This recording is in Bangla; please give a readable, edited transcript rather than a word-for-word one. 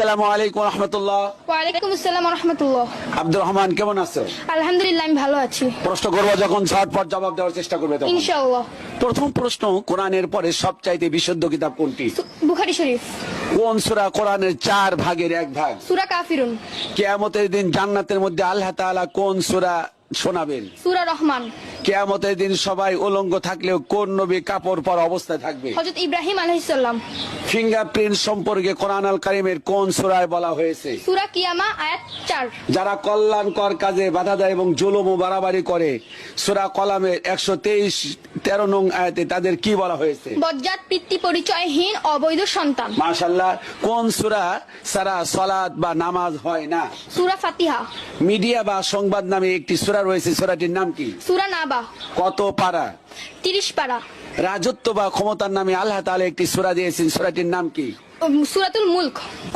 আসসালামু আলাইকুম রহমতুল্লাহ। ওয়ালাইকুম আসসালাম ওয়া রাহমাতুল্লাহ। আব্দুর রহমান কেমন আছো? আলহামদুলিল্লাহ আমি ভালো আছি। প্রশ্ন করবো যখন ঝটপট জবাব দেওয়ার চেষ্টা করবে তখন। ইনশাআল্লাহ। প্রথম প্রশ্ন, কোরআনের পরে সবচাইতে বিশুদ্ধ কিতাব কোনটি? বুখারী শরীফ। কোন সূরা কোরআনের 4 ভাগের 1 ভাগ? সূরা কাফিরুন। কিয়ামতের দিন জান্নাতের মধ্যে আল্লাহ তাআলা কোন সূরা শোনাবেন? সূরা রহমান। কিয়ামতের দিন সবাই উলঙ্গ থাকলেও কোন নবী কাপড় পরা অবস্থায় থাকবে? হযরত ইব্রাহিম আলাইহিস সালাম। ফিঙ্গারপ্রিন্ট সম্পর্কে কোরআন আল কারীমের কোন সূরায় বলা হয়েছে? সূরা কিয়ামা আয়াত 4। যারা কল্যাণকর কাজে বাধা দেয় এবং জুলুম ও বাড়াবাড়ি করে, সূরা কলামের 123-13 নং আয়াতে তাদের কি বলা হয়েছে? বজ্জাত পিতৃ পরিচয়হীন অবৈধ সন্তান। মাশাআল্লাহ। কোন সূরা ছাড়া সালাত বা নামাজ হয় না? সূরা ফাতিহা। মিডিয়া বা সংবাদ নামে একটি সূরা রয়েছে, সূরাটির নাম কি? সূরা নাবা। কত পারা? 30 পারা। রাজত্ব বা ক্ষমতার নামে আল্লাহ তাআলা একটি সূরা দিয়েছেন, সূরাটির নাম কি? সূরাতুল মুলক।